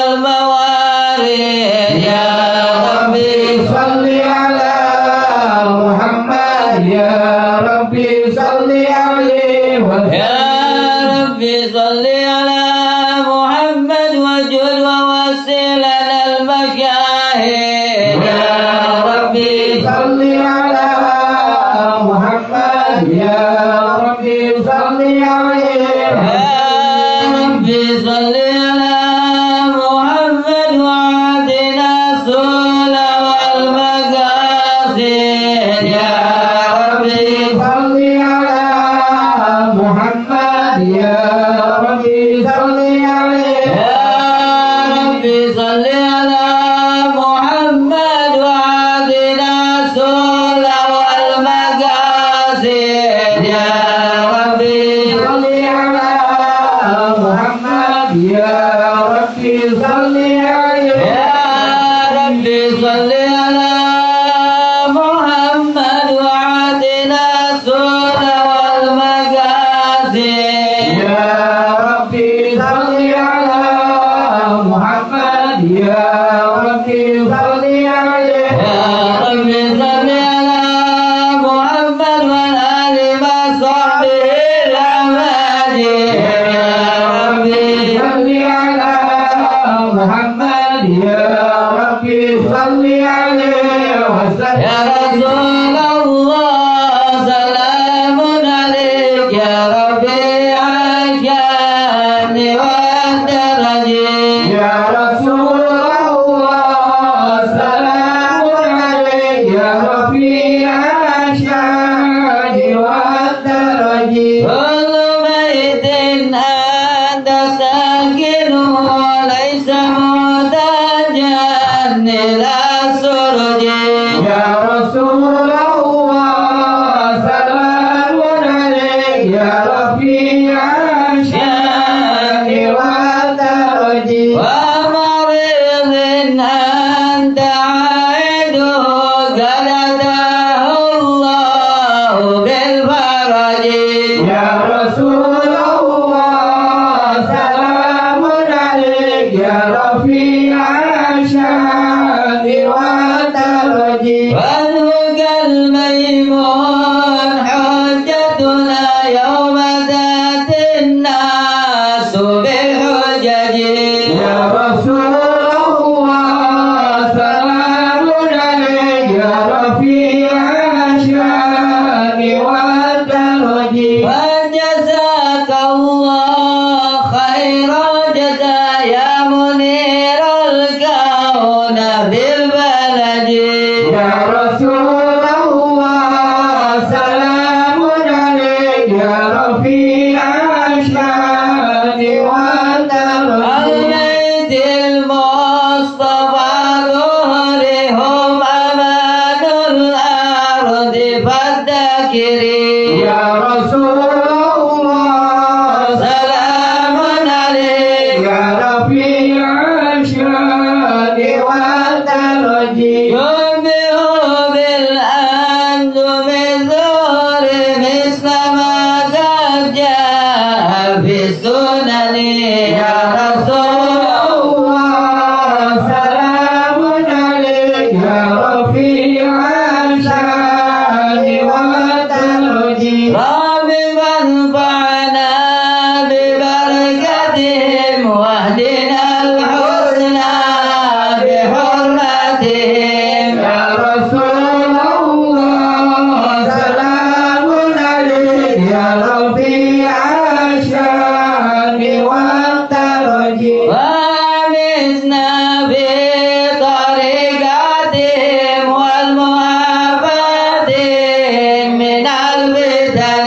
الموارد يا ربي صل على محمد يا ربي صل عليه وسلم يا ربي صل على محمد وجل ووسل لنا المشاهد يا ربي صل على محمد يا ربي صل عليه يا ربي صل على محمد وعدنا السول والمقاصد يا ربي صل على محمد يا ربي صل عليه يا ربي صل على محمد وعدنا السول والمقاصد يا ربي صل على محمد يا ربي صل عليه يا ربي صل على محمد وعدنا السول والمقاصد يا ربي صل على محمد يا ربي صل عليه يا ربي صل على محمد والآل وصحبه الأحمد يا ربي صل على محمد يا ربي صل عليه وسلم يا رسول الله سلام عليك يا ربي عشان والدرجين يا رسول الله سلام عليك يا رفيع الشان والدرج كل بيت أنت ساكنه ليس محتاجا إلى سرج يا رسول الله سلام عليك يا رفيع الشان والدرج ومريض أنت عائده قد أتاه الله بالفرج يا رسول الله سلام عليك يا رفيع الشان والدرج وجهك الميمون حجتنا يوم تأتي الناس بالحجج يا رسول الله سلام عليك يا رفيع الشان والدرج وجزاك الله خير الجزاء يا منير الكون بالبلد يا رسول الله سلام عليك يا رفيع الشان والدرج البيت المصطفى ظهرهم أمان الأرض فالذاكرين يا رسول الله سلام عليك يا رفيع الشان والدرج ينبئ بالأنزم الزهر مثل ما قد جاء في السنن يا رسول الله سلام عليك يا رفيع الشان والدرج راببا فعنا ببركتهم واهدنا الحسنى بحرمتهم يا رسول الله سلام عليك يا رفيع الشان والدرج وامزنا بطريقتهم والمحبة من الفتن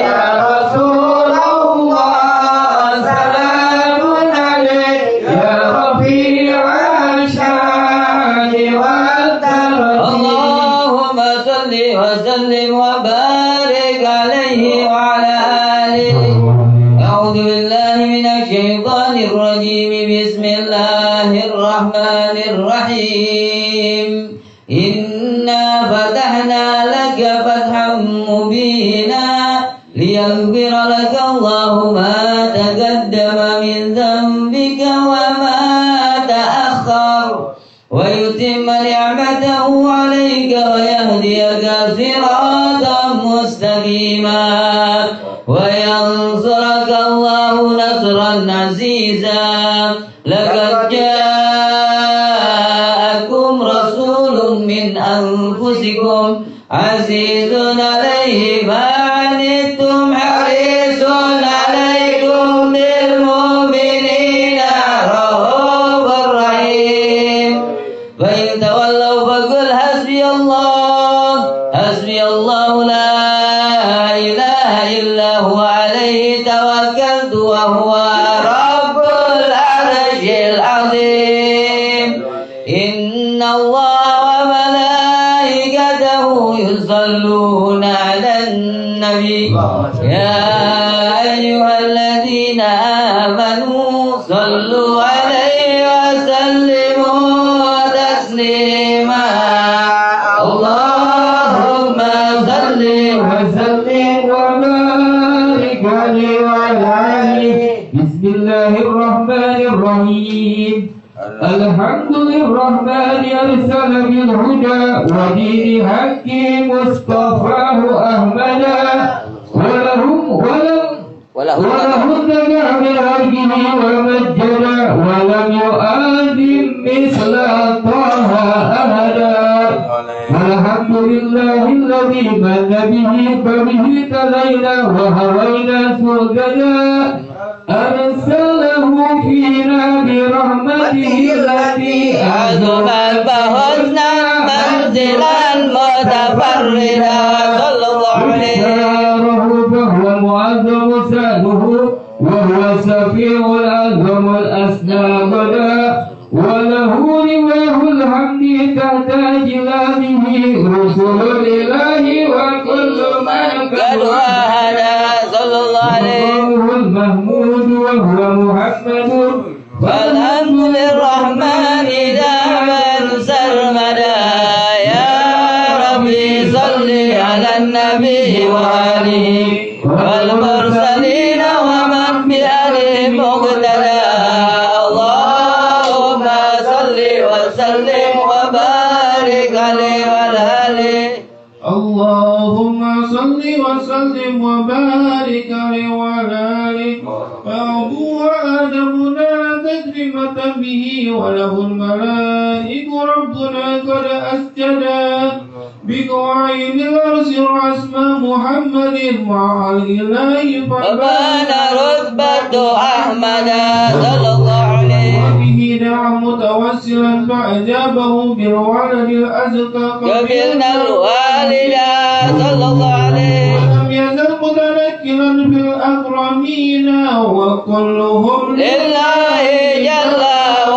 يا رسول الله سلام عليك يا رفيع الشان والدرج اللهم صل وسلم وبارك عليه وعلى آله. أعوذ بالله من الشيطان الرجيم. بسم الله الرحمن الرحيم. إنا فتحنا لك فتحا مبينا ليغفر لك الله ما تقدم من ذنبك وما ويتم نعمته عليك ويهديك صراطا مستقيما وينصرك الله نصرا عزيزا. لقد جاءكم رسول من أنفسكم عزيز عليه ما عنتم حريص عليكم بالمؤمنين رؤوف رحيم. فإن تولوا فقل حسبي الله لا إله إلا هو عليه توكلت وهو رب العرش العظيم. إن الله وملائكته يصلون على النبي يا أيها الذين آمنوا صلوا عليه وسلموا تسليما. اللهم صل وسلم وبارك عليه وعلى آله. بسم الله الرحمن الرحيم. الحمد للرحمن أرسل بالهدى ودين حق مصطفاه أحمدا وله النجع بعرشه ومجدا ولم يؤذن مثل طه أحدا. الحمد لله الذي من به فبه تلينا وهوينا سجدا أرسله فينا برحمته التي عظم فحسنا منزلا متفردا. صلى الله عليه فهو معظم سأله وهو سفيع الأعظم الأسنى غدا وله رواه الحمد تحت جلاله رسل الإله وكل من قد وهدى. صلى الله عليه المحمود وهو محمد والحمد للرحمن دائما سرمدا. يا ربي صل على النبي وآله والمرسلين ومن بآلهم مقتدى. اللهم صل وسلم وبارك عليه وعلى آله. اللهم صل وسلم وبارك عليه وعلى آله. فأبو آدم نال تكريمة به وله الملائك ربنا قد أسجدا بقواعد الأرض واسم محمد مع الإله وبان رتبة أحمد. صلى الله عليه وبه دعا متوسلا فأجابه بالولد الأزكى قبلنا الوالدة. صلى الله عليه ولم يزل متنكلا بالأكرمين وكلهم لله جل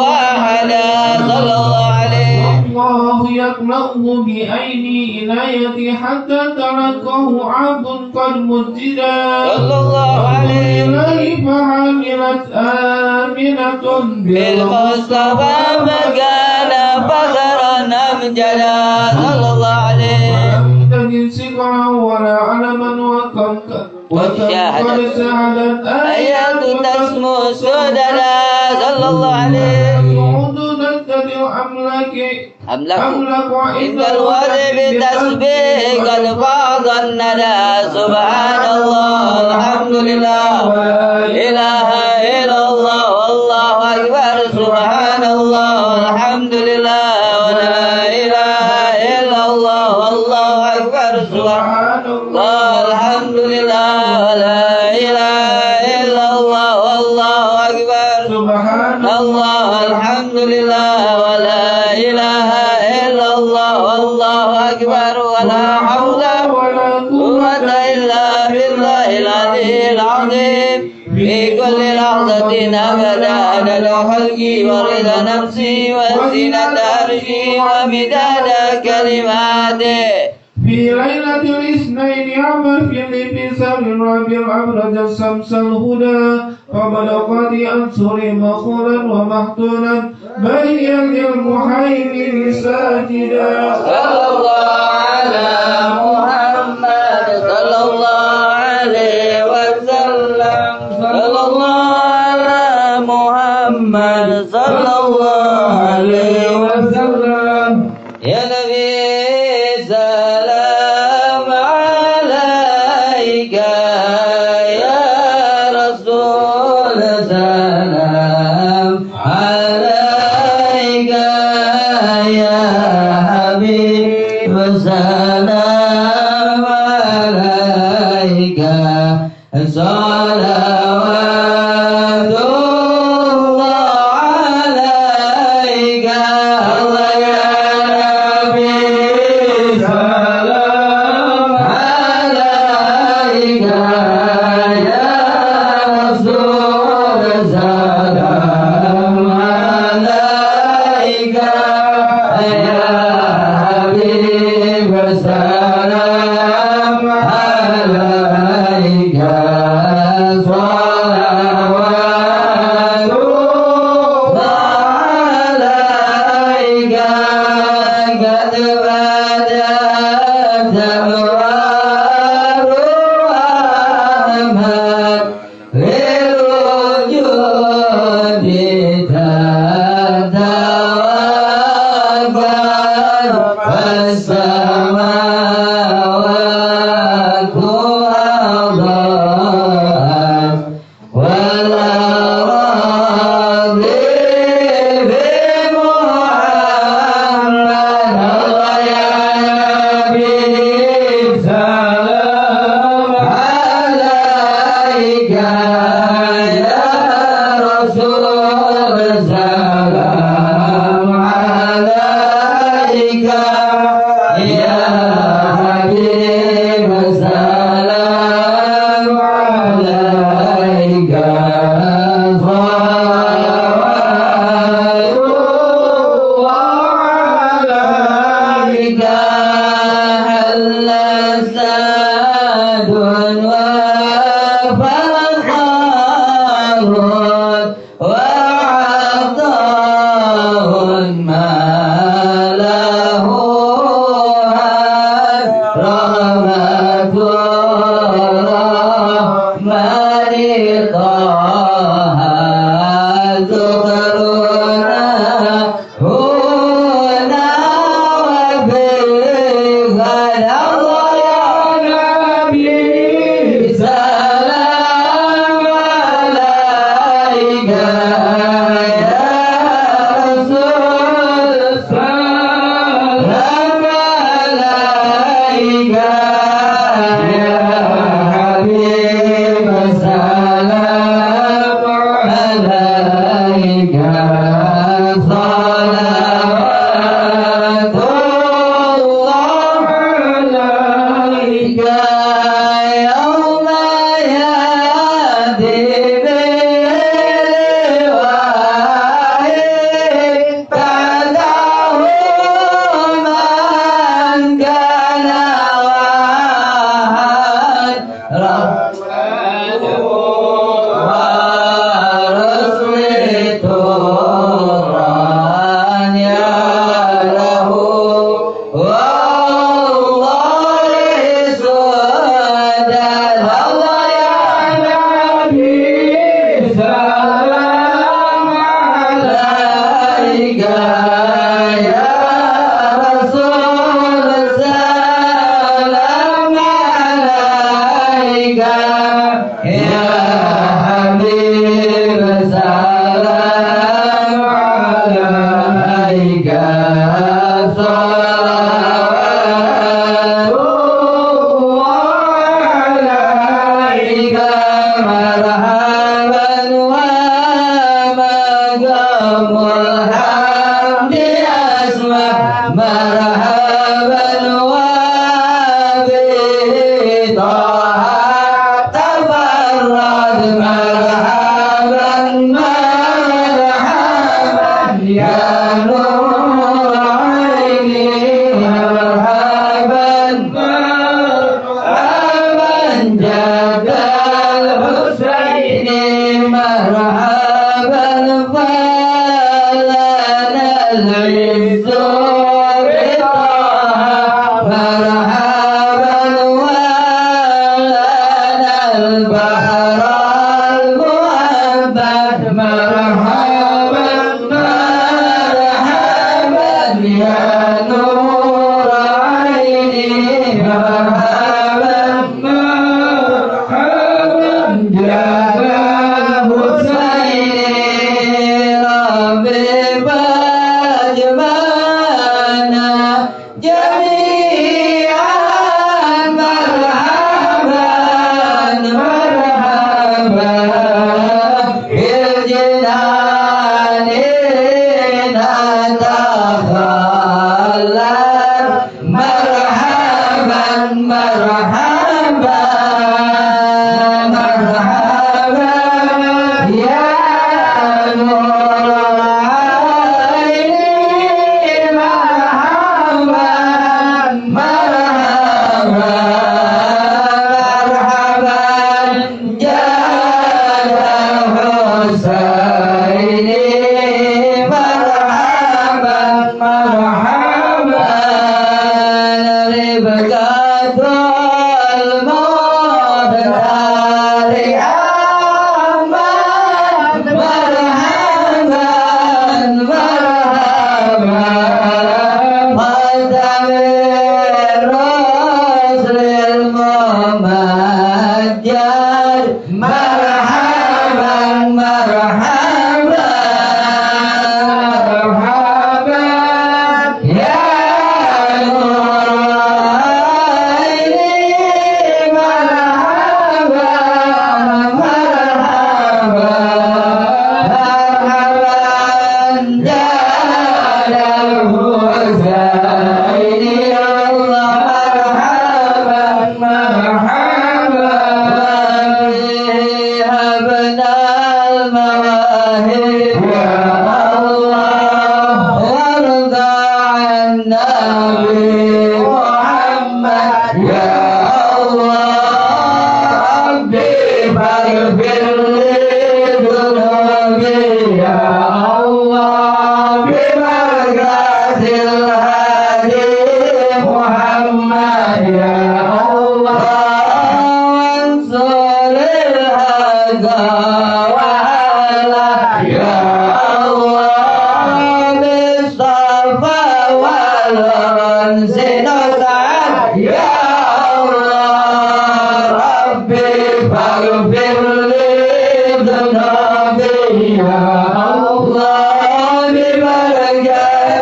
وحدا. صلى الله عليه الله يقلقه بعيني إنايتي حتى تركه عبد قد مجدا. صلى الله عليه إليه فحملت آمنة بالمصطفى فكان فخرا أمجدا. صلى الله عليه ولم تجد سكرا ولا علما وكم قد شاهدت آيات تسمو سددا. صلى الله عليه صعود تتبع أملك عند الوعد بتسبيح قد فاض الندى. سبحان الله الحمد لله لا إله إلا الله والله أكبر. سبحان الله الحمد لله ولا إله إلا الله والله أكبر. سبحان الله الحمد لله ولا إله إلا الله والله أكبر. سبحان الله الحمد لله ولا إله إلا الله والله أكبر. ولا حول ولا قوة إلا بالله العلي العظيم. في كل لحظة أبدا عدد خلقي ورضا نفسي وزينة عرشي ومداد كلماته. في ليلة الاثنين عام في الانبسام الرابع أبرز الشمس الهدى وبلغت أنصر مخولا ومحتولا بين للمحيمن ساجدا. صلى الله على محمد صلى الله عليه وسلم. صلى الله على محمد صلى sallallahu alaihi wasallam. Ya Nabi salam alaika, ya Rasul salam alaika, ya Habib salam alaika,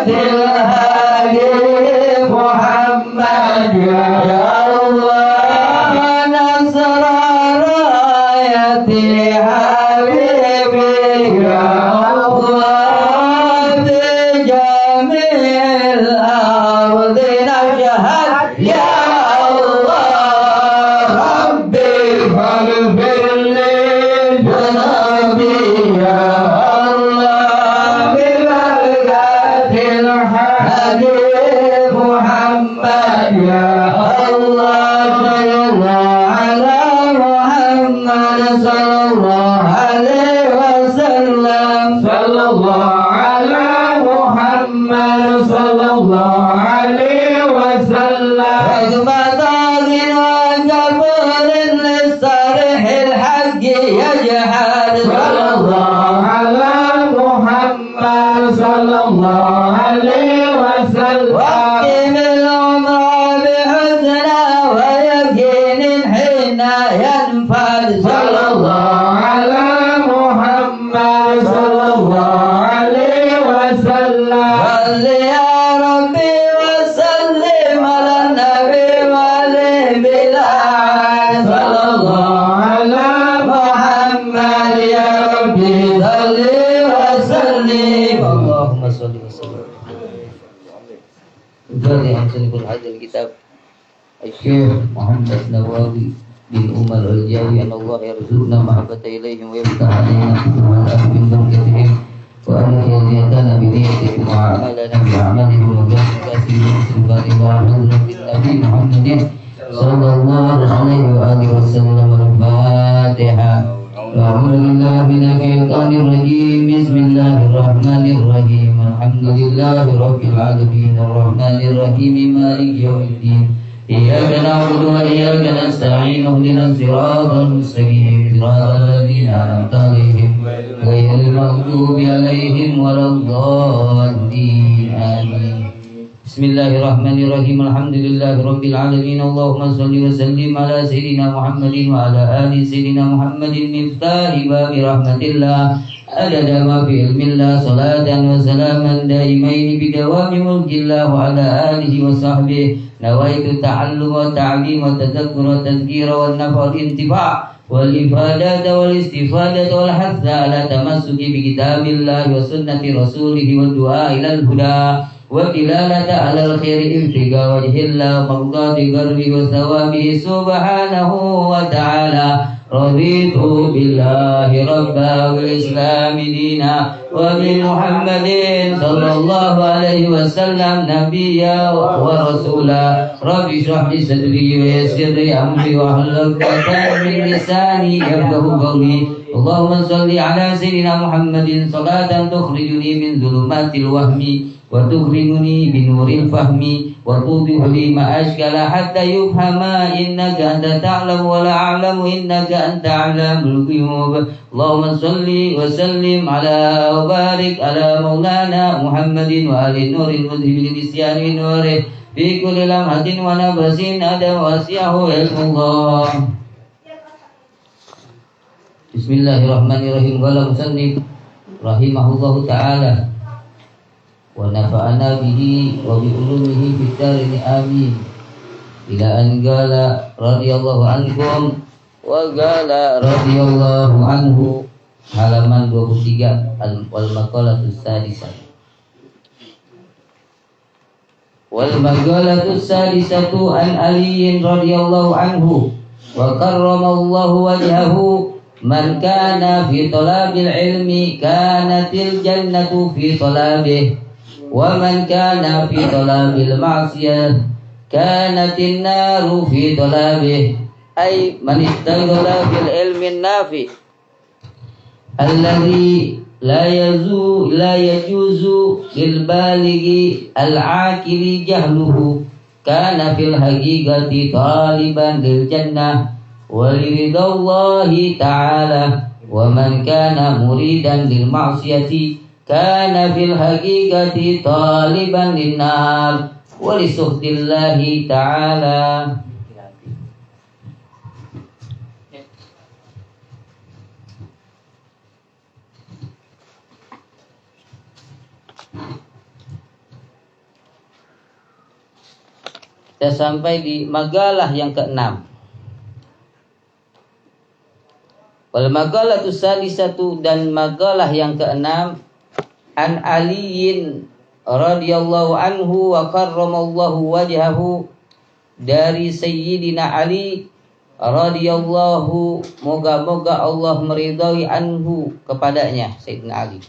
الهادي محمد يا الله نصر راية حبيبي يا الله بجميع الأرض نشهد يا الله ربي فاغفر لي ذنوبي يا الله ببركة الحبيب محمد يا الله صلى الله على محمد صلى الله عليه وسلم صلى الله على محمد صلى الله عليه وسلم حكمة وجبر للصالح الحق يجحد صلى الله على محمد صلى الله عليه وسلم واختم العمر بحسنى ويقين حين ينفذ صلى الله على محمد صلى الله عليه وسلم صل يا ربي وسلم على النبي وعليه بالآل صلى الله على محمد يا ربي صل وسلم اللهم صل وسلم Fatiha Sanibul Hadil Kitab Al-Syekh Muhammad Nawawi bin Umar Al-Jawi an Allah yarzuqna mahabbata ilaihim wa yaftah alaina wa min barakatihim wa an yazidana bi niyyatihim wa amalana bi amalihim wa barakatihim subhanallahi wa bihamdihi Nabi Muhammadin sallallahu alaihi wa alihi wasallam al-Fatiha. أعوذ بالله من الشيطان الرجيم بسم الله الرحمن الرحيم الحمد لله رب العالمين الرحمن الرحيم مالك يوم الدين إياك نعبد وإياك نستعين اهدنا الصراط المستقيم صراط الذين أنعمت عليهم غير المغضوب عليهم ولا الضالين آمين بسم الله الرحمن الرحيم الحمد لله رب العالمين اللهم صل وسلم على سيدنا محمد وعلى آل سيدنا محمد مفتاح باب رحمة الله عدد ما في علم الله صلاة وسلاما دائمين بدوام ملك الله وعلى آله وصحبه نويت التعلم والتعليم والتذكر والتذكير والنفع والانتفاع والإفادة والاستفادة والحث على تمسك بكتاب الله وسنة رسوله والدعاء إلى الهدى والدلالة على الخير ابتغاء وجه الله مرضاة قربه وثوابه سبحانه وتعالى رضيت بالله ربا والإسلام دينا وبمحمد صلى الله عليه وسلم نبيا ورسولا رب اشرح لي صدري ويسر لي أمري واحلل عقدة من لساني يفقهوا قولي اللهم صل على سيدنا محمد صلاة تخرجني من ظلمات الوهم وتكرمني بنور الفهم وتوضح لي ما أشكل حتى يفهم إنك أنت تعلم ولا أعلم إنك أنت علام الغيوب اللهم صل وسلم على وبارك على مولانا محمد وآل النور المذهب للنسيان من نوره في كل لمحة ونفس أدى واسعه علم الله. Bismillahirrahmanirrahim. Qala musannif rahimahullahu ta'ala wa nafa'ana bihi wa bi ulumihi fid darin amin. Ila an qala radhiyallahu ankum wa qala radhiyallahu anhu. Halaman 23 wal maqalatus sadisah. Wal maqalatus sadisatu an Ali radhiyallahu anhu wa karramallahu wajhahu. Man kana fi talabil ilmi kanatil jannatu fi talabih wa man kana fi talabil ma'siyah kanatin naru fi talabih ay man istaghala bil ilmi nafi alladhi la yajuzu lil balighi al aqili jahluhu kana fil haqiqati taliban lil jannah walidallahi ta'ala wa man kana muridan lil ma'siyati kana fil haqiqati taliban linnar wa li suhdillahi ta'ala. Kita sampai di makalah yang ke-6. Wal maqalatu salisatu, dan makalah yang ke-6, an Aliyin radhiyallahu anhu wa karramallahu wajhahu, dari Sayyidina Ali radhiyallahu, moga-moga Allah meridai anhu, kepadanya Sayyidina Ali,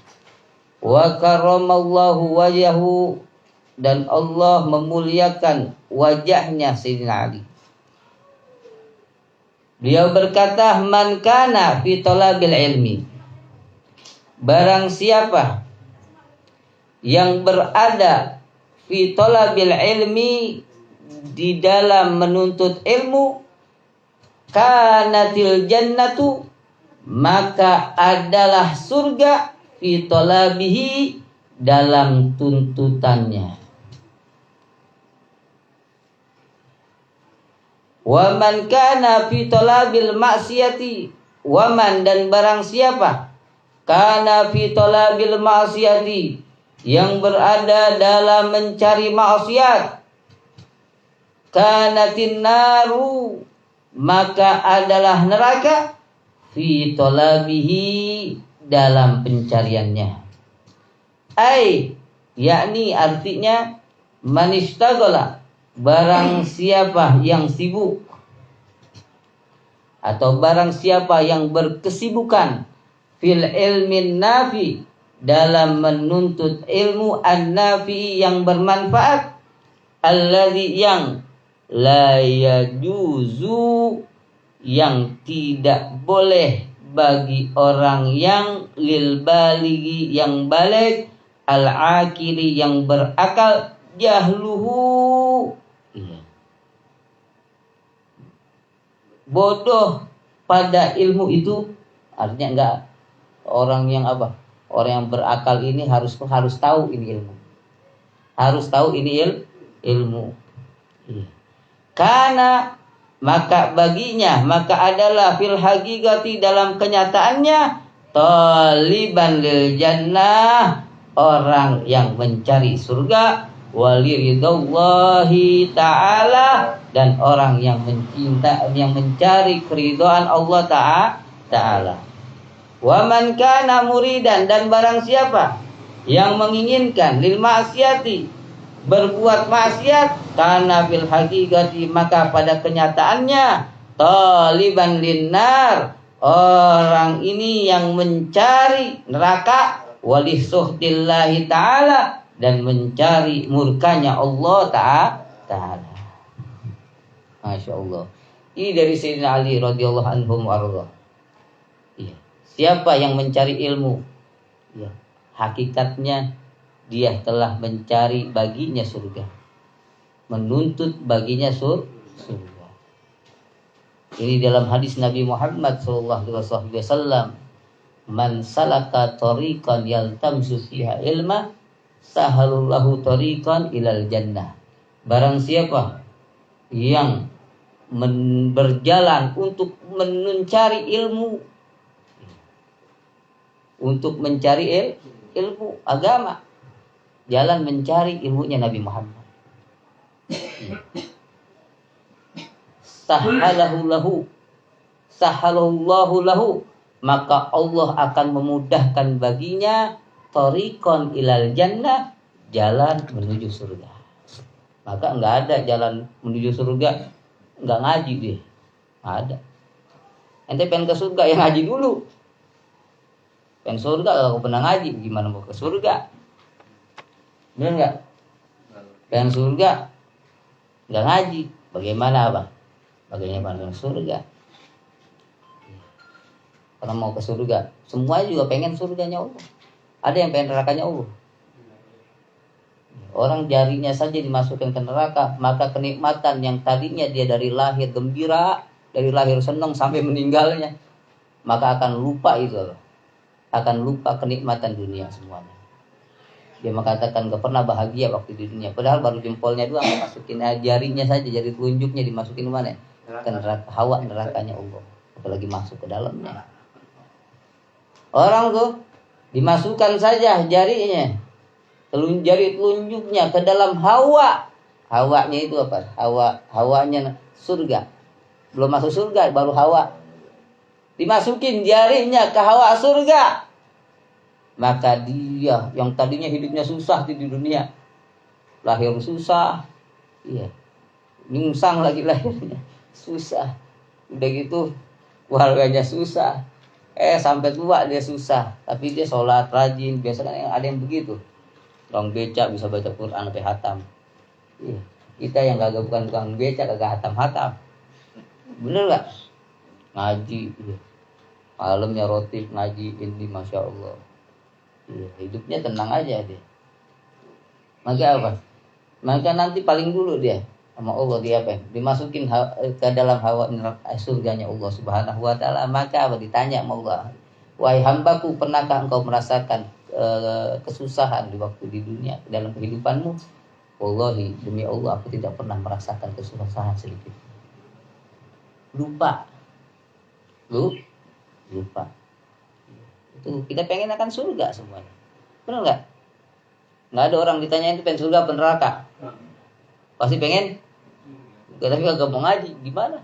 wa karramallahu wajhahu, dan Allah memuliakan wajahnya Sayyidina Ali. Beliau berkata, man kana fi talabil ilmi, barang siapa yang berada fi talabil ilmi, di dalam menuntut ilmu, kanatil jannatu, maka adalah surga, fi talabihi, dalam tuntutannya. Wa man kana fi talabil maksiyati, wa man, dan barang siapa, kana fi talabil maksiyati, yang berada dalam mencari maksiat, kanatin naru, maka adalah neraka, fi talabihi, dalam pencariannya. Ai, yakni artinya, manistaghala, barang siapa yang sibuk, atau barang siapa yang berkesibukan, fil ilmin nafi, dalam menuntut ilmu an-nafi, yang bermanfaat, alladzi, yang la yajuzu, yang tidak boleh bagi orang yang lil balighi, yang balik, al akili, yang berakal, jahluhu, bodoh pada ilmu itu. Artinya enggak, orang yang apa? Orang yang berakal ini harus tahu ini ilmu. Harus tahu ini ilmu. Karena maka baginya, maka adalah fil haqiqati, dalam kenyataannya, taliban lil jannah, orang yang mencari surga, waliridhallahi ta'ala, dan orang yang mencinta, yang mencari keridhaan Allah ta'ala. Wa man kana muridan, dan barang siapa yang menginginkan lil ma'siyati, berbuat maksiat, kana fil haqiqati, maka pada kenyataannya, taliban linnar, orang ini yang mencari neraka, walisuhtillahi ta'ala, dan mencari murkanya Allah ta'ala. Masya Allah. Ini dari Sayyidina Ali radhiyallahu anhu warḍah. Iya. Siapa yang mencari ilmu, ya, hakikatnya dia telah mencari baginya surga, menuntut baginya surga. Ini dalam hadis Nabi Muhammad SAW, man salaka tariqan yaltamsu fiha ilma, sahalullahu tariqan ilal jannah. Barang siapa yang berjalan untuk mencari ilmu, untuk mencari ilmu agama, jalan mencari ilmunya Nabi Muhammad, sahalallahu lahu, maka Allah akan memudahkan baginya tariqan ilal jannah, jalan menuju surga. Maka enggak ada jalan menuju surga enggak ngaji deh. Enggak ada. Ente pengen ke surga, yang ngaji dulu. Pengen surga kalau pernah ngaji, gimana mau ke surga? Benar enggak? Pengen surga enggak ngaji, bagaimana apa? Bagaimana ke surga? Karena mau ke surga, semua juga pengen surganya Allah. Ada yang pengen nerakanya Allah. Orang jarinya saja dimasukkan ke neraka, maka kenikmatan yang tadinya dia dari lahir gembira, dari lahir senang sampai meninggalnya, maka akan lupa itu, akan lupa kenikmatan dunia semuanya. Dia mengatakan gak pernah bahagia waktu di dunia, padahal baru jempolnya doang dimasukin, jarinya saja, jari telunjuknya dimasukin mana? Ke neraka, hawa nerakanya Allah, apalagi masuk ke dalamnya. Orang tuh dimasukkan saja jarinya, jari telunjuknya ke dalam hawa Hawanya itu apa? Hawanya surga. Belum masuk surga baru Hawa. Dimasukin jarinya ke Hawa surga. Maka dia yang tadinya hidupnya susah di dunia, lahir susah, iya, nyungsang lagi lahirnya, susah. Udah gitu keluarganya susah. Sampai tua dia susah, tapi dia sholat rajin. Biasanya ada yang begitu. Tukang becak bisa baca Quran sampai hatam. Iya. Kita yang kagak bukan tukang becak kagak hatam-hatam. Bener gak? Ngaji, iya. Malamnya roti ngaji ini, masya Allah. Iya, hidupnya tenang aja dia. Maka apa? Maka nanti paling dulu dia sama Allah dia apa? Dimasukin ke dalam hawa surganya Allah Subhanahu wa taala. Maka apa? Ditanya sama Allah, "Wahai hambaku, pernahkah engkau merasakan kesusahan di waktu di dunia dalam kehidupanmu?" Wallahi, demi Allah aku tidak pernah merasakan kesusahan sedikit. Lupa. Lupa. Itu kita pengen akan surga semuanya. Benar nggak? Nggak ada orang ditanya itu pengen surga apa neraka. Pasti pengen. Tapi kagak mau ngaji, gimana?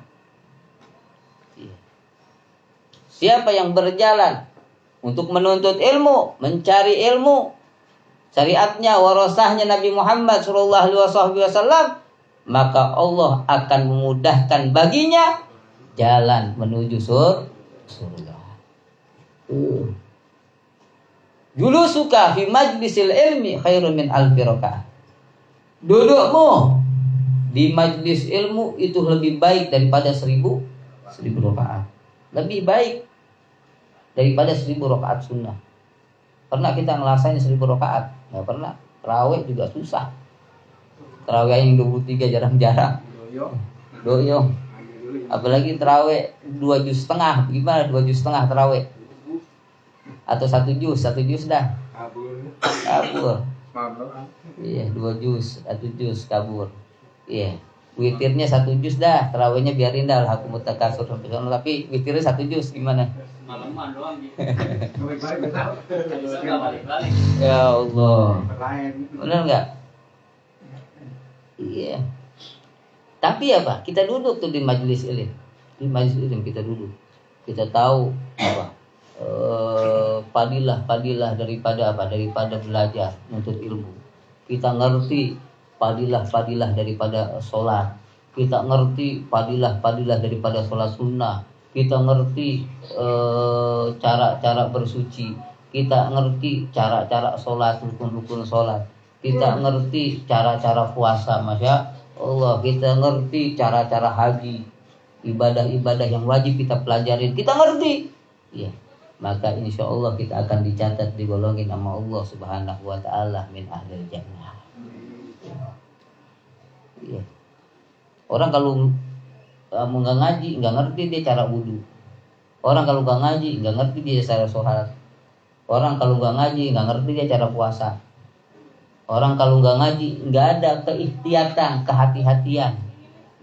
Siapa yang berjalan untuk menuntut ilmu, mencari ilmu, syariatnya, warasahnya Nabi Muhammad SAW, maka Allah akan memudahkan baginya jalan menuju surga. Julusuka fi majlisil ilmi khairun min alfi rakaat. Dudukmu di majlis ilmu itu lebih baik daripada 1000 rakaat. Lebih baik daripada 1000 rakaat sunnah. Pernah kita ngelasain 1000 rakaat? Nggak pernah. Tarawih juga susah. Tarawih yang 23 jarang-jarang. Doyong. Apalagi tarawih 2 juz setengah. Gimana 2 juz setengah tarawih? Atau 1 juz dah. Kabur. Iya, 2 juz, 1 juz kabur. Iya. Witirnya 1 juz dah, tarawihnya biarin dah lah aku mutakasur sampai sana, tapi witirnya 1 juz gimana? Malaman doang gitu. Ya Allah. Benar enggak? Iya. Tapi apa? Kita duduk tuh di majelis ilmu. Di majelis ilmu kita duduk. Kita tahu apa? Fadilah daripada apa? Daripada belajar menuntut ilmu. Kita ngerti fadilah daripada sholat. Kita ngerti fadilah daripada sholat sunnah. Kita ngerti cara-cara bersuci. Kita ngerti cara-cara sholat, rukun-rukun sholat. Kita ngerti cara-cara puasa, masya Allah. Kita ngerti cara-cara haji, ibadah-ibadah yang wajib kita pelajarin. Kita ngerti. Iya. Maka insya Allah kita akan dicatat, digolongin sama Allah Subhanahu wa ta'ala min ahlil jannah. Ya. Orang kalau nggak ngaji, nggak ngerti dia cara wudu. Orang kalau nggak ngaji, nggak ngerti dia cara sholat. Orang kalau nggak ngaji, nggak ngerti dia cara puasa. Orang kalau nggak ngaji, nggak ada keihtiyatan, kehati-hatian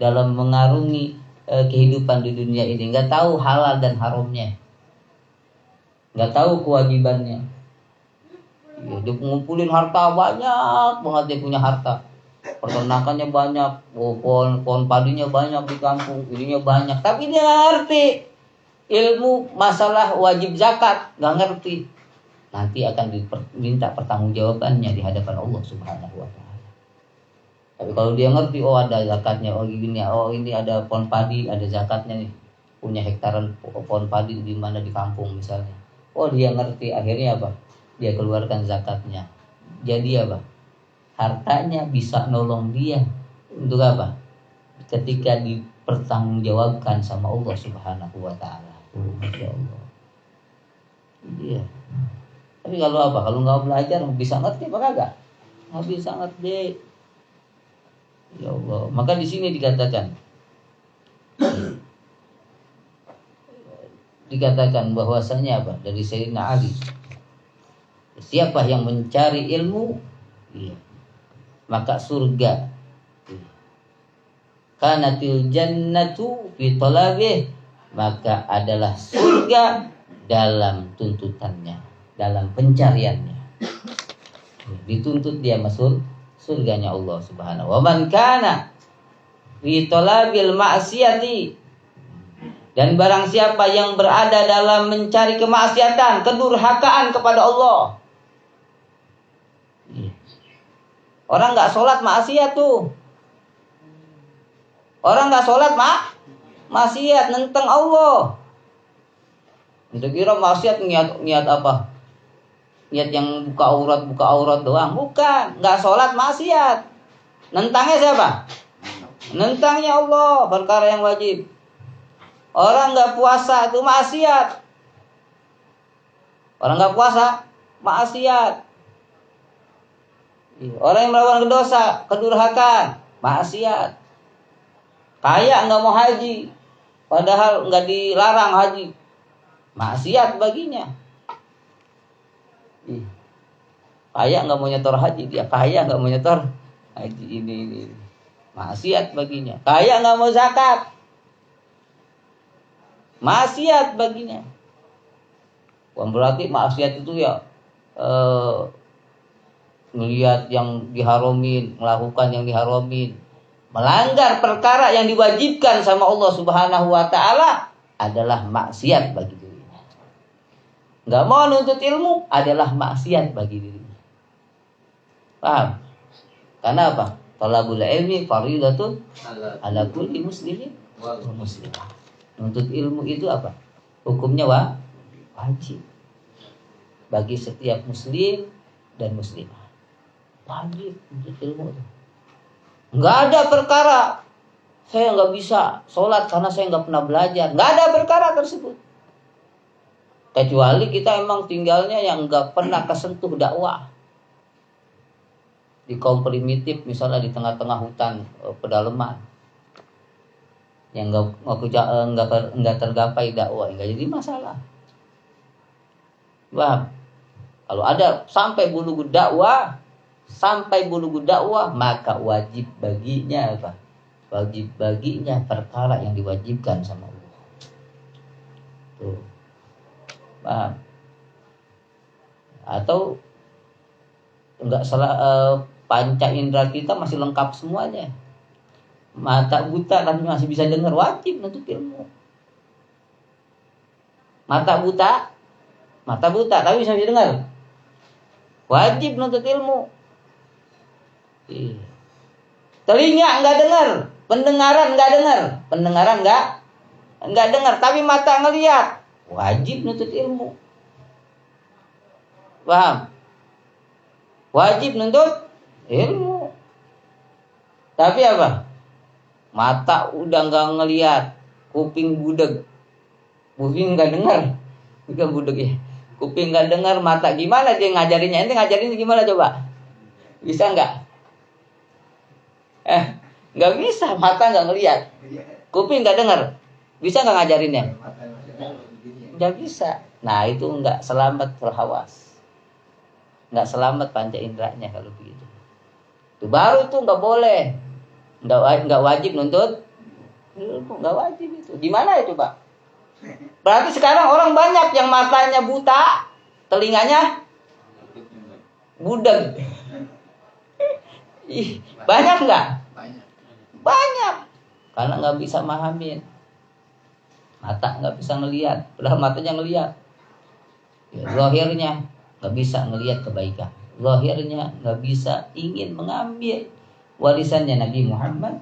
dalam mengarungi kehidupan di dunia ini. Nggak tahu halal dan haramnya. Nggak tahu kewajibannya. Ya, dia ngumpulin harta banyak banget, dia punya harta. Peternakannya banyak, pohon padinya banyak di kampung, ininya banyak. Tapi dia nggak ngerti ilmu masalah wajib zakat, nggak ngerti. Nanti akan diminta pertanggungjawabannya di hadapan Allah Subhanahu wa ta'ala. Tapi kalau dia ngerti, oh ada zakatnya, oh gini, oh ini ada pohon padi, ada zakatnya nih. Punya hektaran pohon padi di mana di kampung misalnya. Oh dia ngerti, akhirnya apa? Dia keluarkan zakatnya. Jadi apa? Hartanya bisa nolong dia untuk apa? Ketika dipertanggungjawabkan sama Allah Subhanahu wa ta'ala. Masya Allah. Iya. Tapi kalau apa? Kalau nggak belajar bisa ngerti apa kagak? Nggak bisa ngerti. Ya Allah. Maka di sini dikatakan bahwasanya apa? Dari Sayyidina Ali. Siapa yang mencari ilmu, iya, maka surga. Kanatil jannatu fi talabih, maka adalah surga dalam tuntutannya, dalam pencariannya. Dituntut dia masuk surganya Allah Subhanahu wa man kana fi talabil ma'siyati, dan barang siapa yang berada dalam mencari kemaksiatan, kedurhakaan kepada Allah. Orang nggak sholat maksiat tuh. Orang nggak sholat maksiat, nenteng Allah. Untuk kira maksiat niat apa? Niat yang buka aurat doang. Bukan, nggak sholat maksiat. Nentangnya siapa? Nentangnya Allah, perkara yang wajib. Orang nggak puasa itu maksiat. Orang nggak puasa maksiat. Orang yang melakukan dosa, kedurhakaan, maksiat. Kaya nggak mau haji, padahal nggak dilarang haji, maksiat baginya. Kaya nggak mau nyetor haji, dia kaya nggak mau nyetor haji, ini maksiat baginya. Kaya nggak mau zakat, maksiat baginya. Bukan berarti maksiat itu ya melihat yang diharomin, melakukan yang diharomin, melanggar perkara yang diwajibkan sama Allah Subhanahu wa ta'ala adalah maksiat bagi dirinya. Nggak mau nuntut ilmu adalah maksiat bagi dirinya. Paham? Karena apa? Talabul ilmi fardhatun ala kulli muslimin wa muslimah. Nuntut ilmu itu apa? Hukumnya wajib bagi setiap muslim dan muslimah. Wajib untuk ilmu itu. Nggak ada perkara saya nggak bisa sholat karena saya nggak pernah belajar. Nggak ada perkara tersebut. Kecuali kita emang tinggalnya yang nggak pernah kesentuh dakwah. Di kaum primitif misalnya di tengah-tengah hutan pedalaman. Yang nggak tergapai dakwah, nggak jadi masalah. Wah, kalau ada sampai bulugu dakwah, maka wajib baginya apa? Wajib baginya perkara yang diwajibkan sama Allah. Tuh. Paham? Atau enggak salah, panca indera kita masih lengkap semuanya. Mata buta tapi masih bisa dengar, wajib nuntut ilmu. Mata buta tapi bisa dengar, wajib nuntut ilmu. Telinga enggak dengar, pendengaran enggak dengar, tapi mata ngelihat, wajib nuntut ilmu. Paham? Wajib nuntut ilmu. Tapi apa? Mata udah enggak ngelihat, kuping budeg, kuping enggak dengar, bukan budeg ya, kuping enggak dengar, mata gimana dia ngajarinnya? Ente ngajarinnya gimana coba? Bisa enggak? Nggak bisa, mata nggak ngelihat, kuping nggak dengar, bisa nggak ngajarinnya? Nggak bisa. Nah itu nggak selamat terhawas, nggak selamat panca inderanya kalau begitu. Itu baru tuh nggak boleh, nggak wajib nuntut, nggak wajib itu. Gimana itu Pak? Berarti sekarang orang banyak yang matanya buta, telinganya budeg. Banyak nggak? Banyak. Karena nggak bisa mahamin. Mata nggak bisa ngelihat. Padahal matanya ngelihat. Ya, zahirnya nggak bisa ngelihat kebaikan. Zahirnya nggak bisa ingin mengambil warisannya Nabi Muhammad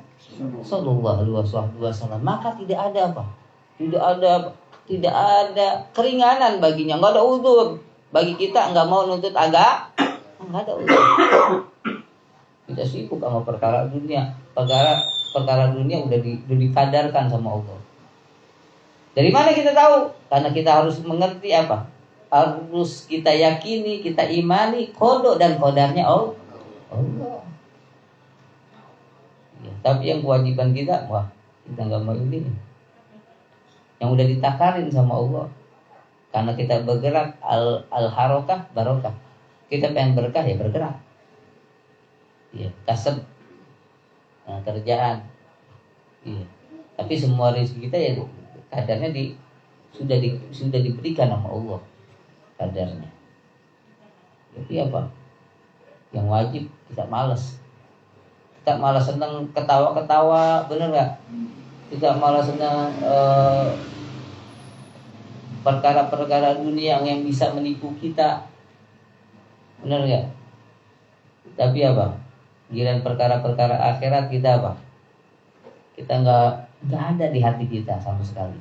Sallallahu Alaihi Wasallam. Maka tidak ada apa? Tidak ada keringanan baginya. Nggak ada uzur. Bagi kita nggak mau nuntut agama, nggak ada uzur. Kita sibuk sama perkara dunia. Perkara dunia udah dikadarkan sama Allah. Dari mana kita tahu? Karena kita harus mengerti apa? Harus kita yakini, kita imani qada dan qadarnya Allah. Ya, tapi yang kewajiban kita, kita nggak mau ini. Yang udah ditakarin sama Allah. Karena kita bergerak al-harokah barokah. Kita pengen berkah ya bergerak. Ya, kasab, kerjaan. Iya. Tapi semua rezeki kita ya kadarnya sudah diberikan sama Allah kadarnya. Jadi apa? Yang wajib kita malas. Kita malah senang ketawa-ketawa, bener nggak? Kita malah senang perkara-perkara dunia yang bisa menipu kita, bener nggak? Tapi apa? Giliran perkara-perkara akhirat kita apa? Kita nggak ada di hati kita sama sekali.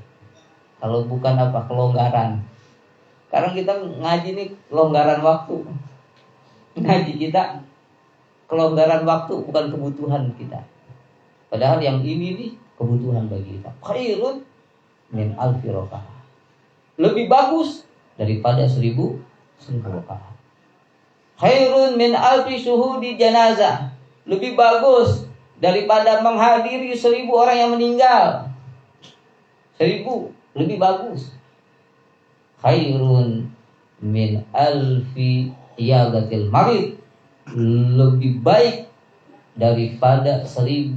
Kalau bukan apa? Kelonggaran. Sekarang kita ngaji nih kelonggaran waktu. Ngaji kita kelonggaran waktu, bukan kebutuhan kita. Padahal yang ini nih kebutuhan bagi kita. Khairun min alfi rakaah. Lebih bagus daripada 1000 rakaat. Khairun min alfi syuhudi janazah. Lebih bagus daripada menghadiri 1000 orang yang meninggal. 1000 lebih bagus. Khairun min alfi iyadatil marid. Lebih baik daripada 1000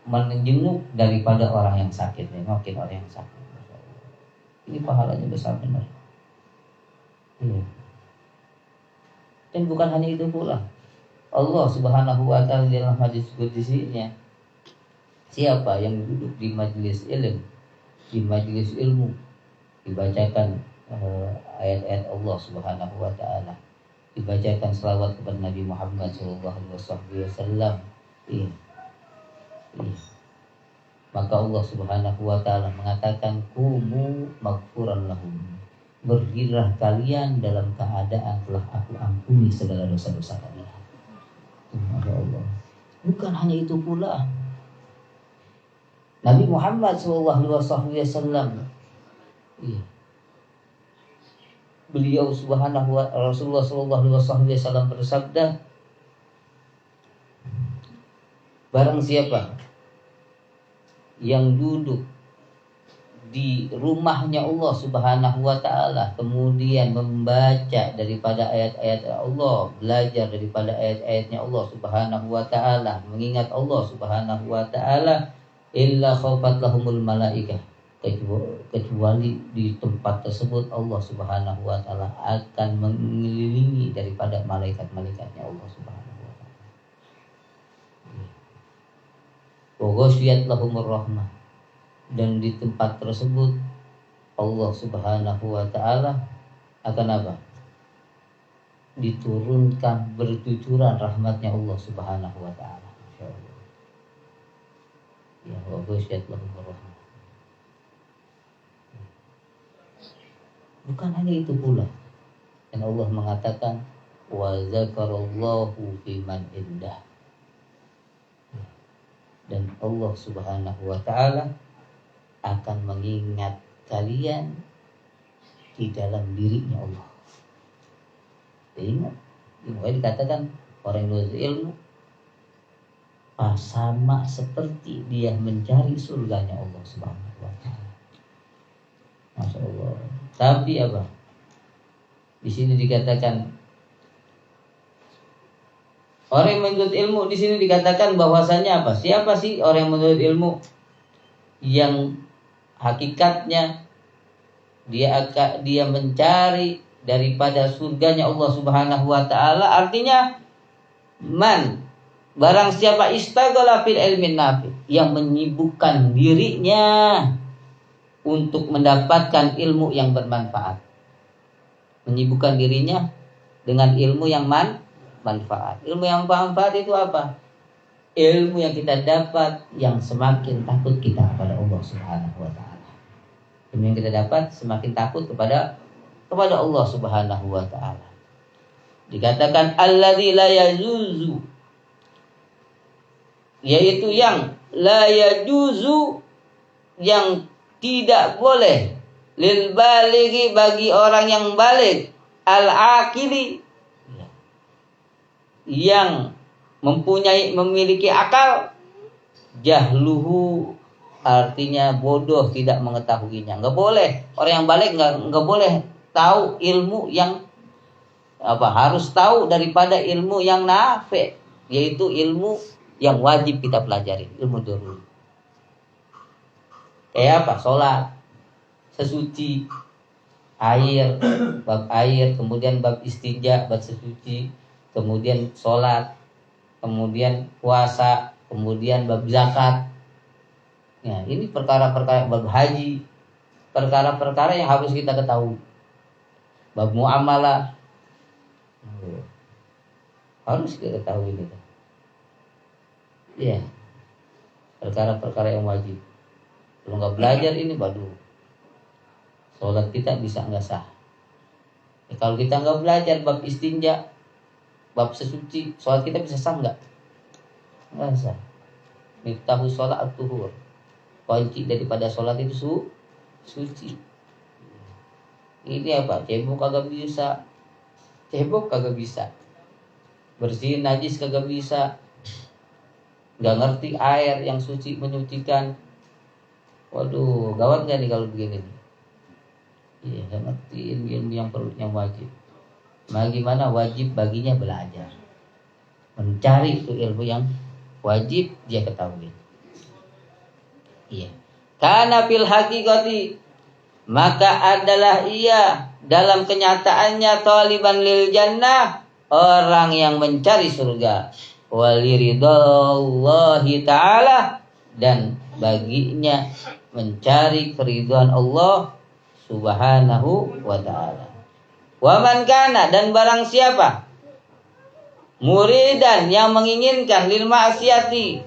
menjenguk daripada orang yang sakit. Makin orang yang sakit. Ini pahalanya besar benar. Iya. Dan bukan hanya itu pula. Allah Subhanahu wa taala dalam hadis qudsinya, siapa yang duduk di majelis ilmu, di majelis ilmu, dibacakan ayat-ayat Allah Subhanahu wa taala, dibacakan selawat kepada Nabi Muhammad sallallahu alaihi wasallam. Iya. Maka Allah Subhanahu wa taala mengatakan, "Kumu maghfuran lahum." Berdirilah kalian dalam keadaan telah aku ampuni segala dosa-dosa kalian. Masya Allah. Bukan hanya itu pula, Nabi Muhammad SAW, iya, beliau Rasulullah SAW bersabda, barang siapa yang duduk di rumahnya Allah Subhanahu wa taala, kemudian membaca daripada ayat-ayat Allah, belajar daripada ayat-ayatnya Allah Subhanahu wa taala, mengingat Allah Subhanahu wa taala, illa khafat lahumul malaikah, kecuali di tempat tersebut Allah Subhanahu wa taala akan mengelilingi daripada malaikat-malaikatnya Allah Subhanahu wa taala. Wa ghasyiyat lahumur rahmah, dan di tempat tersebut Allah Subhanahu wa taala akan apa? Diturunkan bercucuran rahmatnya Allah Subhanahu wa taala. Insyaallah. Ya, wa ghasyiyat lahum rahmah. Bukan hanya itu pula. Dan Allah mengatakan, wa zakarallahu fi man indah. Dan Allah Subhanahu wa taala akan mengingat kalian di dalam dirinya Allah. Ingat, dikatakan orang yang menuntut ilmu sama seperti dia mencari surganya Allah Subhanahu wa taala. Masya Allah. Tapi apa? Di sini dikatakan orang yang menuntut ilmu, di sini dikatakan bahwasanya apa? Siapa sih orang yang menuntut ilmu yang hakikatnya dia mencari daripada surganya Allah Subhanahu wa taala? Artinya barang siapa istaghala fil ilmin nafi, yang menyibukkan dirinya untuk mendapatkan ilmu yang bermanfaat. Menyibukkan dirinya dengan ilmu yang manfaat. Ilmu yang bermanfaat itu apa? Ilmu yang kita dapat yang semakin takut kita kepada Allah Subhanahu wa taala. Ilmu yang kita dapat semakin takut kepada Allah Subhanahu wa taala. Dikatakan alladzi la yajuzu, yaitu yang la yajuzu, yang tidak boleh, lil balighi, bagi orang yang baligh, al aqili, yang memiliki akal, jahluhu, artinya bodoh, tidak mengetahuinya. Nggak boleh, orang yang balik nggak boleh tahu ilmu yang apa, harus tahu daripada ilmu yang nafi, yaitu ilmu yang wajib kita pelajari, ilmu daruri. Kayak apa? Sholat, sesuci, air, bab air, kemudian bab istinja, bab sesuci, kemudian sholat, kemudian puasa, kemudian bab zakat. Ya, ini perkara-perkara, bab haji, perkara-perkara yang harus kita ketahui. Bab muamalah harus kita ketahui kita. Iya, perkara-perkara yang wajib. Kalau nggak belajar ini, waduh, sholat kita bisa nggak sah. Ya, kalau kita nggak belajar bab istinja, bab sesuci, sholat kita bisa sah nggak? Nggak sah. Miftahu sholat at-tuhur. Kunci daripada sholat itu suci. Ini apa? Cebok kagak bisa. Cebok kagak bisa. Bersihin najis kagak bisa. Nggak ngerti air yang suci menyucikan. Waduh, gawat gak nih kalau begini nih? Iya, nggak ngertiin yang perlu, yang wajib. Bagaimana wajib baginya belajar, mencari itu ilmu yang wajib dia ketahui. Iya. Karena fil haqiqati, maka adalah ia dalam kenyataannya taliban lil jannah, orang yang mencari surga, waliridhallahi ta'ala, dan baginya mencari keridhaan Allah subhanahu wa ta'ala. Wa man kana, dan barang siapa muridan, yang menginginkan lil ma'siyati,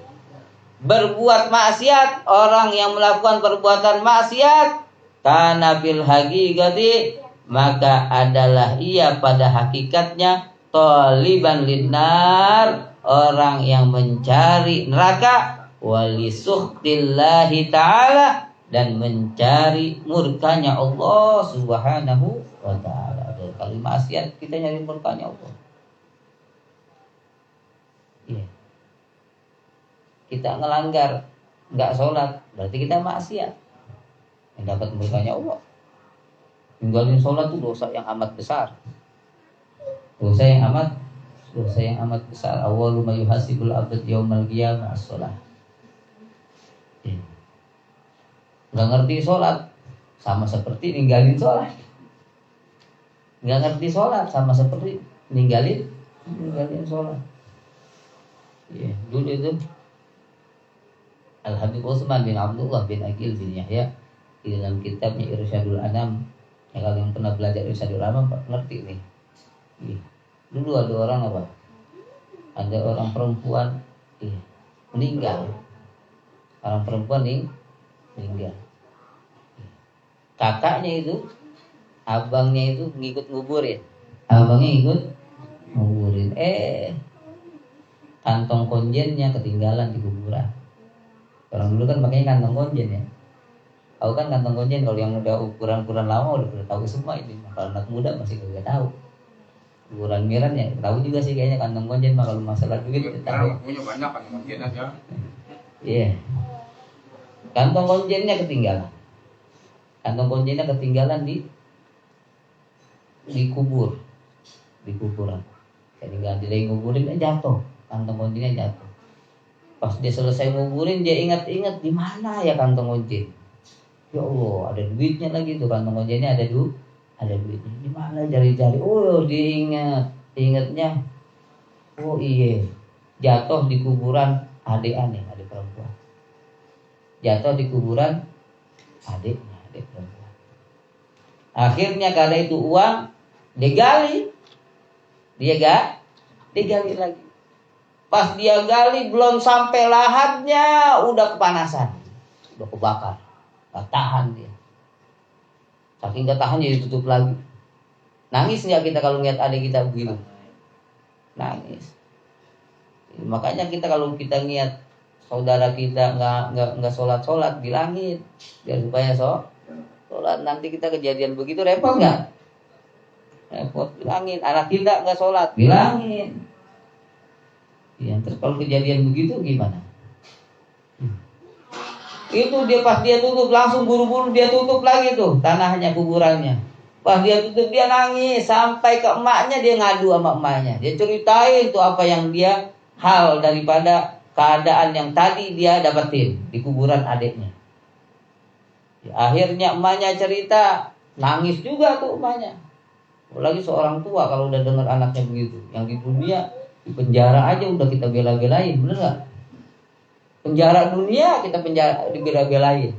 berbuat maksiat, orang yang melakukan perbuatan maksiat, kana fil haqiqati, maka adalah ia pada hakikatnya taliban linnar, orang yang mencari neraka, walisuhtillahi ta'ala, dan mencari murkanya Allah subhanahu wa ta'ala. Kalau maksiat kita nyari murkanya Allah. Iya. Kita ngelanggar, nggak sholat, berarti kita maksiat, yang dapat murkanya Allah. Ninggalin sholat itu dosa yang amat besar. Dosa yang amat besar. Awwalu ma yuhasibul abd yaumal qiyamah as-shalah. Nggak ngerti sholat, sama seperti ninggalin sholat. Nggak ngerti sholat, sama seperti ninggalin sholat. Iya, dulu itu Al-Habib Utsman bin Abdullah bin Aqil bin Yahya di dalam kitabnya Irsyadul Anam. Ya, kalau yang pernah belajar Irsyadul Anam ngerti nih. Iya. Dulu ada orang apa? Ada orang perempuan meninggal. Orang perempuan meninggal. Kakaknya itu, abangnya itu ngikut nguburin. Abangnya ikut nguburin. Kantong konjennya ketinggalan di kuburan. Orang dulu kan makanya kantong konjen ya. Tahu kan kantong konjen, kalau yang udah ukuran lama udah tahu semua ini. Kalau anak muda masih gak tahu. Ukuran miran ya tahu juga sih kayaknya kantong konjen mah, kalau masalah duit ya, tahu. Punya banyak kantong konjen aja. Iya. Kantong konjennya ketinggalan. Kantong konjennya ketinggalan di kubur. Di kuburan. Jadi enggak dileng nguburin jatuh. Kantong konjennya jatuh. Pas dia selesai nguburin, dia ingat-ingat di mana ya kantong konjen. Ya Allah, ada duitnya lagi tuh, kantong konjennya ada duitnya. Di mana jari-jari? Oh, diingatnya. Oh iya, jatuh di kuburan adik perempuan. Jatuh di kuburan adik perempuan. Akhirnya karena itu uang digali. Dia digali lagi. Pas dia gali belum sampai lahatnya udah kepanasan, udah kebakar, gak tahan dia. Saking gak tahan jadi tutup lagi. Nangis nggak kita kalau lihat adik kita begitu? Nangis. Makanya kita kalau kita lihat saudara kita nggak sholat bilangin, biar supaya sholat. Nanti kita kejadian begitu repot nggak? Repot, bilangin. Anak kita nggak sholat, bilangin. Ya, terus kalau kejadian begitu gimana? Itu dia pas dia tutup langsung buru-buru dia tutup lagi tuh tanahnya, kuburannya. Pas dia tutup dia nangis sampai ke emaknya, dia ngadu sama emaknya. Dia ceritain tuh apa yang dia hal daripada keadaan yang tadi dia dapetin di kuburan adiknya. Ya, akhirnya emaknya cerita, nangis juga tuh emaknya. Apalagi seorang tua kalau udah dengar anaknya begitu, yang di dunia di penjara aja udah kita bela-belain, bener gak? Penjara dunia kita penjara dibela-belain.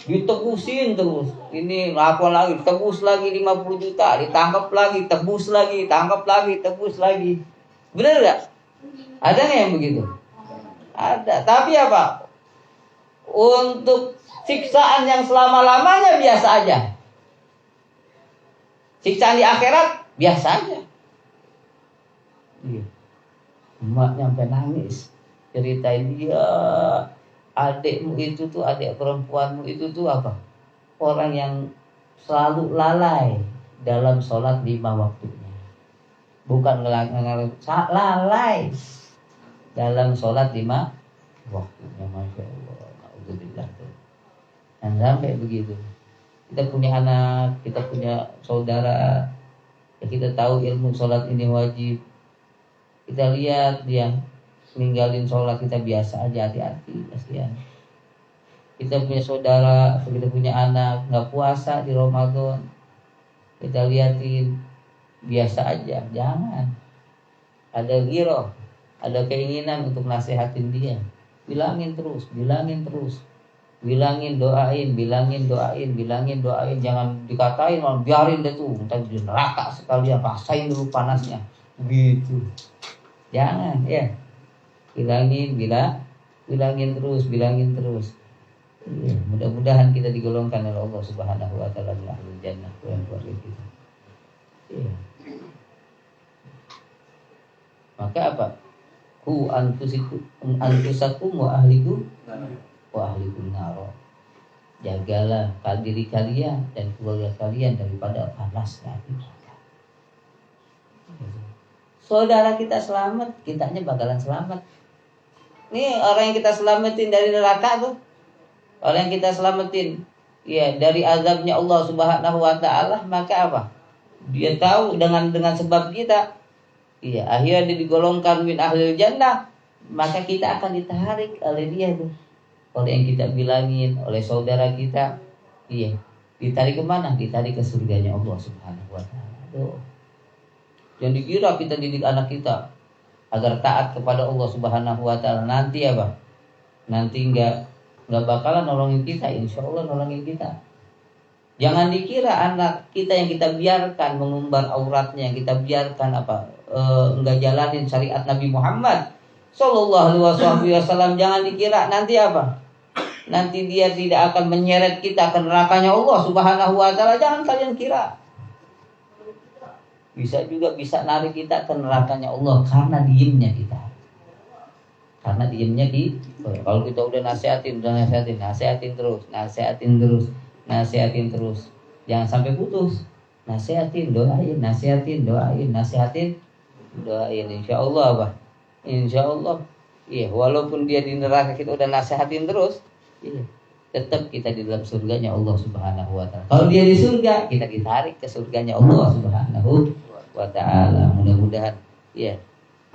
Ditebusin terus. Ini lapor lagi, tebus lagi 50 juta, ditangkap lagi, tebus lagi, tangkap lagi, tebus lagi. Benar enggak? Ada nggak yang begitu? Ada. Tapi apa? Untuk siksaan yang selama-lamanya biasa aja. Siksaan di akhirat biasa aja. Iya. Emak nyampe nangis. Ceritain dia, adikmu itu tuh, adik perempuanmu itu tuh apa? Orang yang selalu lalai dalam sholat 5 waktunya. Bukan lalai dalam sholat 5 waktunya. Masya Allah. Alhamdulillah. Dan sampai begitu. Kita punya anak, kita punya saudara, ya kita tahu ilmu sholat ini wajib. Kita lihat dia ninggalin sholat, kita biasa aja, hati-hati, kasihan. Kita punya saudara, kita punya anak nggak puasa di Ramadan, kita liatin biasa aja, jangan. Ada giroh, ada keinginan untuk nasihatin dia, bilangin terus, bilangin doain, jangan dikatain, malah biarin deh tuh, ntar di neraka sekalian, rasain dulu panasnya, gitu. Jangan, ya. Bilangin terus. Ya, mudah-mudahan kita digolongkan oleh Allah Subhanahu wa taala min ahlul jannah, keluarga kita. Ya. Maka apa? Ku anfusakum wa ahlikum nar. Jagalah diri kalian dan keluarga kalian daripada panasnya api neraka. Saudara kita selamat, kitanya bakalan selamat. Nih orang yang kita selamatin dari neraka tuh, orang yang kita selamatin ya dari azabnya Allah Subhanahu wa taala, maka apa? Dia tahu dengan sebab kita, iya, akhirnya dia digolongkan min ahlil jannah, maka kita akan ditarik oleh dia tuh. Oleh yang kita bilangin, oleh saudara kita, iya, ditarik kemana? Ditarik ke surganya Allah Subhanahu wa taala. Tuh. Yang dikira kita didik anak kita agar taat kepada Allah Subhanahu wa taala, nanti apa? Nanti enggak bakalan nolongin kita, insya Allah nolongin kita. Jangan dikira anak kita yang kita biarkan mengumbar auratnya, yang kita biarkan enggak jalanin syariat Nabi Muhammad sallallahu alaihi wasallam, jangan dikira nanti apa? Nanti dia tidak akan menyeret kita ke nerakanya Allah Subhanahu wa taala, jangan kalian kira. Bisa narik kita ke nerakanya Allah karena diemnya kita. Karena diemnya kalau kita udah nasihatin terus. Jangan sampai putus. Nasihatin, doain. Insya Allah apa? Insya Allah. Iya, walaupun dia di neraka kita udah nasihatin terus, iya, tetap kita di dalam surganya Allah Subhanahu wa taala. Kalau dia di surga, kita ditarik ke surganya Allah Subhanahu wa taala. Mudah-mudahan ya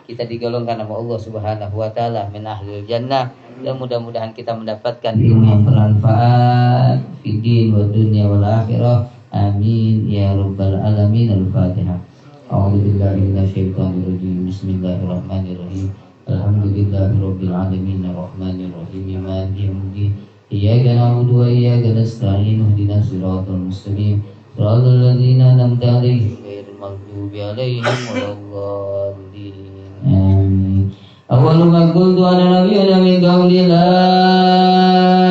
kita digolongkan sama Allah Subhanahu wa taala min ahlil jannah, dan mudah-mudahan kita mendapatkan ilmu yang bermanfaat fid din wa dunya wal akhirah. Amin ya rabbal alamin. Al-Fatihah. A'udzubillahi minasyaitonir rajim. Bismillahirrahmanirrahim. Alhamdulillahirabbil alamin arrahmanir rahim maliki yaumiddin. Iyyaka na'budu wa iyyaka nasta'in. Ihdinas siratal mustaqim. Shiratal ladzina an'amta 'alaihim ghairil maghdubi 'alaihim waladdallin. Amin. Awwalu ma qultu ana nabiyyun min qawli la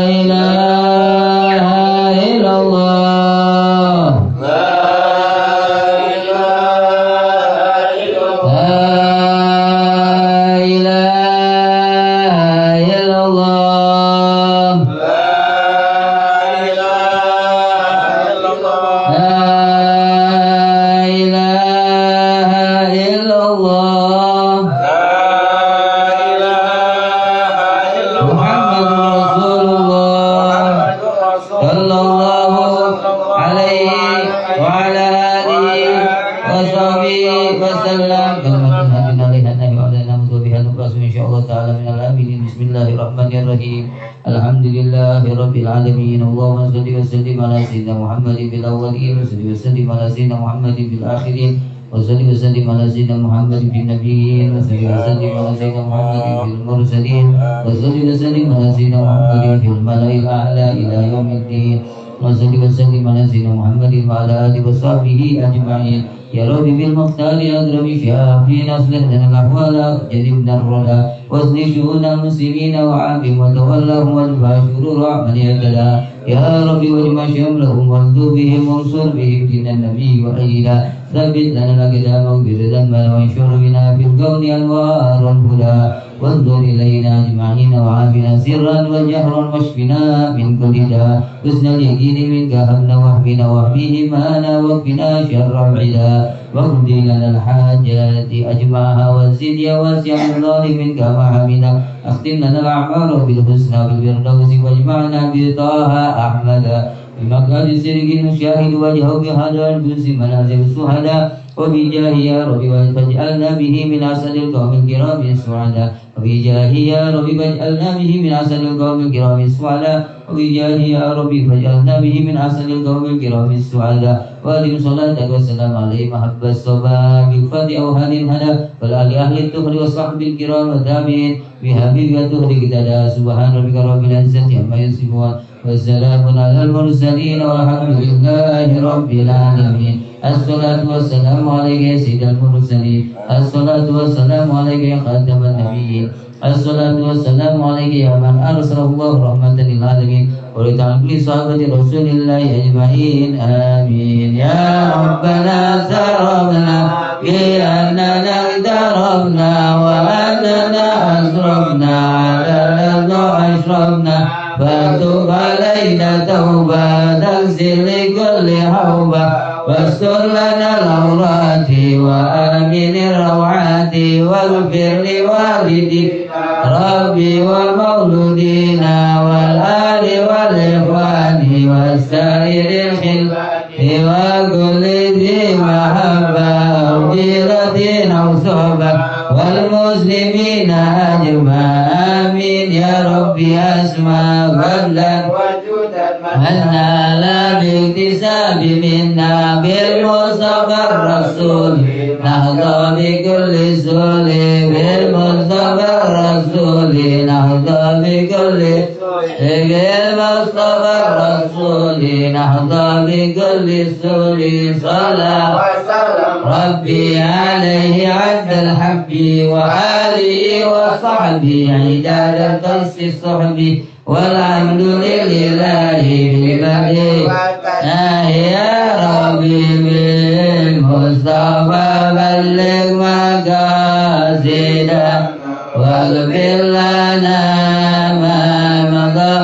ilaha illallah. Bismillahirrahmanirrahim. Alhamdulillahirabbil alamin. Allahumma shalli wa sallim ala sayyidina Muhammadin bil awwalin wa salli wa sallim ala sayyidina Muhammadin bil akhirin وصل وسلم على سيدنا محمد في النبيين وصل وسلم على سيدنا محمد في المرسلين وصل وسلم على سيدنا محمد في الملأ الأعلى إلى يوم الدين وصل وسلم على سيدنا محمد وعلى آله وصحبه أجمعين يا رب بالمختار أكرم شافين أصلح لنا الأحوال جنبنا الردى واصل شؤون المسلمين وعافهم وتولهم وادفع شرور عمليتنا يا رب واجمع شملهم والطف بهم وانصر بهم دين النبي وأيدا ثبت لنا الأقدام واغفر ذنبنا وانشر بنا في الكون أنوار الهدى وانظر إلينا أجمعين وعافنا سرا وجهرا واشفنا من كل داء حسن اليقين منك هبنا واحمنا واحميهمانا واكفنا شر العدا واقضي لنا الحاجات أجمعها وزد يا واسع الله منك محمدا أختم لنا الأعمال بالحسنى بالفردوس واجمعنا بطه أحمد بمقعد صدق نشاهد وجهه بهذا الجنس منازل الشهداء وبجاه يا رب فاجعلنا به من أسد القوم الكرام السعداء وبجاه يا رب فاجعلنا به من أسد القوم الكرام السعداء وبجاه يا رب فاجعلنا به من أسد القوم الكرام السعداء وأدم صلاتك والسلام عليه محب الصبا بالفتح أوهان الهدى والآل أهل الدخل والصحب الكرام والتابعين بحبيب الدخل كتدا سبحان ربك رب العزة عما يصفون والسلام على المرسلين والحمد لله رب العالمين الصلاة والسلام عليك يا سيد المرسلين الصلاة والسلام عليك يا خاتم النبيين الصلاة والسلام عليك يا من أرسل الله رحمة للعالمين ولتعلم صحابة رسول الله أجمعين آمين يا ربنا سربنا بأننا اقتربنا وأننا أسرفنا على الأرض أشرفنا فتوب علينا توبة تغسل لكل حوبة واستر لنا العورات وآمن الروعات واغفر لوالدي ربي ومولودينا والآل والإخوان والسائر الخلفان وكل ذي محبة أو جيرة أو صحبة والمسلمين أجمعين آمين يا ربي أسمع فضلا أنا لا باكتساب منا بالمصطفى الرسول نهضى بكل سول بالمصطفى الرسول نهضى بكل بالمصطفى الرسول نهضى بكل سول صلاة ربي عليه عد الحب وآله وصحبه عداد القيس الصحب والحمد لله بالبديع يا ربي بالمصطفى بلغ مقاصدنا واغفر لنا ما مضى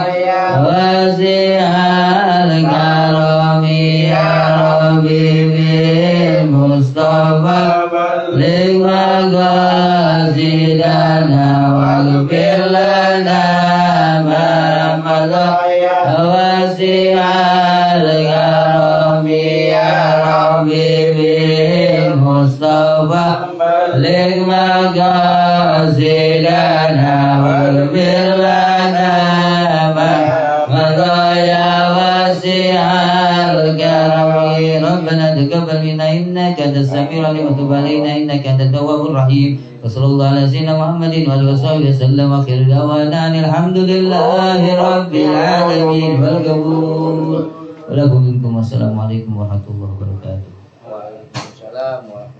وسع الكرم يا ربي بالمصطفى بلغ مقاصدنا واغفر لنا وسع الكرم يا ربي بالمصطفى بلغ مقاصدنا واغفر لنا ما مضى يا واسع الكرم ربنا تقبل منا إنك أنت السميع العليم وتب علينا إنك أنت التواب الرحيم وصلى الله على سيدنا محمد وآله وصحبه وسلم وخير دعوانا الحمد لله رب العالمين والقبول ولكم منكم والسلام عليكم ورحمة الله وبركاته. Waalaikumsalam.